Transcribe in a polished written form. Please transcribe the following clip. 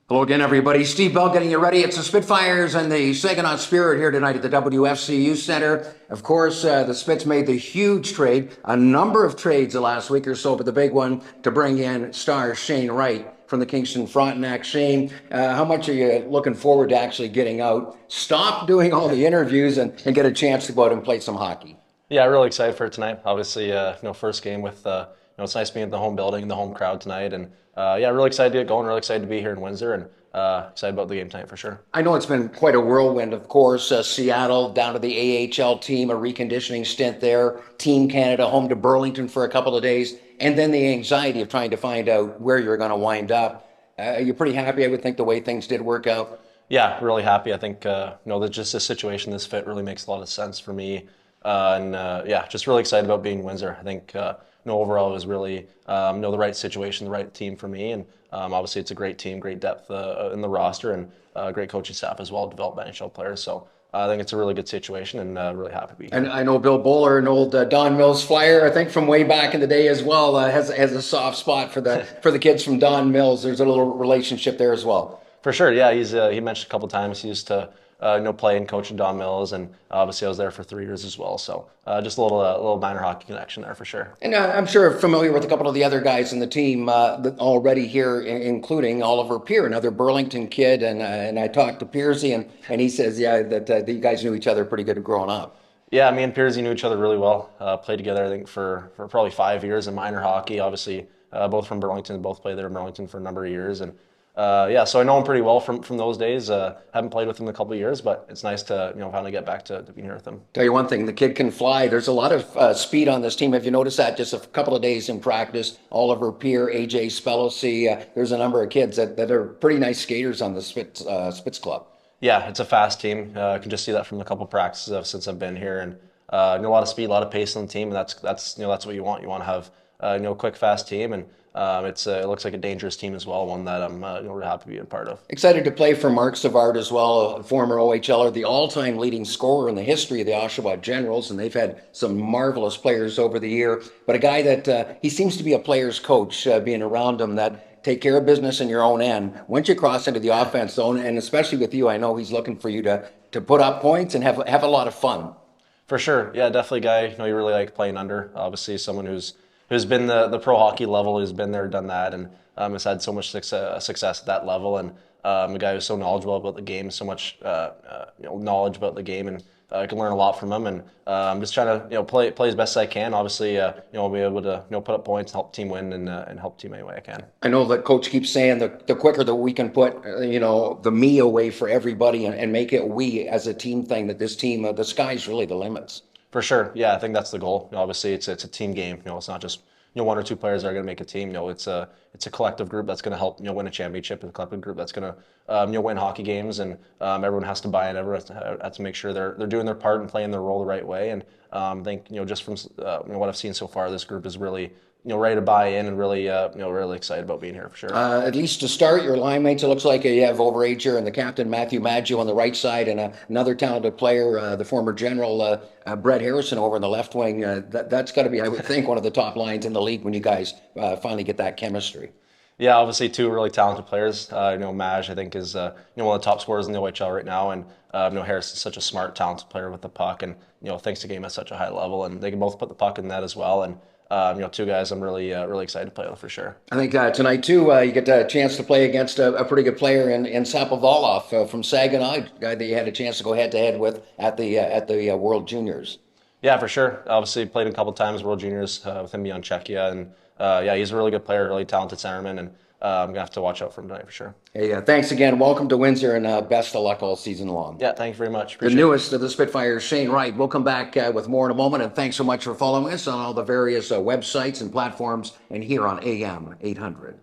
Hello again, everybody. Steve Bell getting you ready. It's the Spitfires and the Saginaw Spirit here tonight at the WFCU Center. Of course, the Spits made the huge trade, a number of trades the last week or so, but the big one to bring in star Shane Wright from the Kingston Frontenac. Shane, how much are you looking forward to actually getting out, stop doing all the interviews and get a chance to go out and play some hockey? Yeah, really excited for it tonight. Obviously, first game with, it's nice being at the home building, the home crowd tonight, and yeah, really excited to get going. Really excited to be here in Windsor, and excited about the game tonight for sure. I know it's been quite a whirlwind, of course. Seattle down to the AHL team, a reconditioning stint there. Team Canada home to Burlington for a couple of days, and then the anxiety of trying to find out where you're going to wind up. You're pretty happy, I would think, the way things did work out. Yeah, really happy. I think that just this situation, this fit really makes a lot of sense for me, and yeah, just really excited about being in Windsor. I think overall it was really the right situation, the right team for me, and obviously it's a great team, great depth in the roster, and great coaching staff as well, developed NHL players. So I think it's a really good situation, and really happy to be here. And I know Bill Bowler, an old Don Mills Flyer, I think from way back in the day as well, has a soft spot for the kids from Don Mills. There's a little relationship there as well. For sure, yeah. He mentioned a couple of times he used to play and coach in Don Mills, and obviously I was there for 3 years as well. So just a little minor hockey connection there for sure. And I'm sure familiar with a couple of the other guys in the team already here, including Oliver Peer, another Burlington kid. And I talked to Piercy, and he says, yeah, that you guys knew each other pretty good growing up. Yeah, me and Piercy knew each other really well. Played together, I think, for probably 5 years in minor hockey. Obviously, both from Burlington, both played there in Burlington for a number of years, and yeah, so I know him pretty well from those days. Haven't played with him in a couple of years, but it's nice to finally get back to being here with him. Tell you one thing, the kid can fly. There's a lot of speed on this team. Have you noticed that? Just a couple of days in practice, Oliver Peer, AJ Spelosi, there's a number of kids that are pretty nice skaters on the Spitz Club. Yeah, it's a fast team. I can just see that from a couple of practices since I've been here, and a lot of speed, a lot of pace on the team, and that's what you want. You want to have a quick, fast team, and it looks like a dangerous team as well, one that I'm really happy to be a part of. Excited to play for Mark Savard as well, a former OHLer, the all-time leading scorer in the history of the Oshawa Generals, and they've had some marvelous players over the year. But a guy that he seems to be a player's coach, being around him, that take care of business in your own end. Once you cross into the offense zone, and especially with you, I know he's looking for you to put up points and have a lot of fun. For sure, yeah, definitely a guy you really like playing under. Obviously, someone who's been the pro hockey level, who's been there, done that, and has had so much success at that level, and a guy who's so knowledgeable about the game, so much knowledge about the game, and I can learn a lot from him, and I'm just trying to play as best as I can. Obviously, be able to put up points, help the team win, and help the team any way I can. I know that coach keeps saying the quicker that we can put the me away for everybody and make it we as a team thing, that this team the sky's really the limits. For sure, yeah, I think that's the goal. Obviously, it's a team game. It's not just one or two players that are going to make a team. It's a collective group that's going to help win a championship. It's a collective group that's going to win hockey games, and everyone has to buy in. Everyone has to make sure they're doing their part and playing their role the right way. And I think just from what I've seen so far, this group is really ready to buy in and really really excited about being here for sure. At least to start, your line mates, it looks like you have overager and the captain Matthew Maggio on the right side, and another talented player, the former general Brett Harrison over in the left wing. That's got to be, I would think, one of the top lines in the league when you guys finally get that chemistry. Yeah, obviously two really talented players. Maj, I think, is one of the top scorers in the OHL right now, and Harrison's such a smart, talented player with the puck, and thanks to game at such a high level, and they can both put the puck in net as well. And two guys I'm really excited to play with for sure. I think tonight too, you get a chance to play against a pretty good player in Sapovaloff from Saginaw, a guy that you had a chance to go head to head with at the World Juniors. Yeah, for sure. Obviously played a couple times World Juniors with him beyond Czechia, and yeah, he's a really good player, really talented centerman, and I'm gonna have to watch out for him tonight for sure. Hey, thanks again. Welcome to Windsor, and best of luck all season long. Yeah, thank you very much. Appreciate the newest of the Spitfires, Shane Wright. We'll come back with more in a moment, and thanks so much for following us on all the various websites and platforms, and here on AM 800.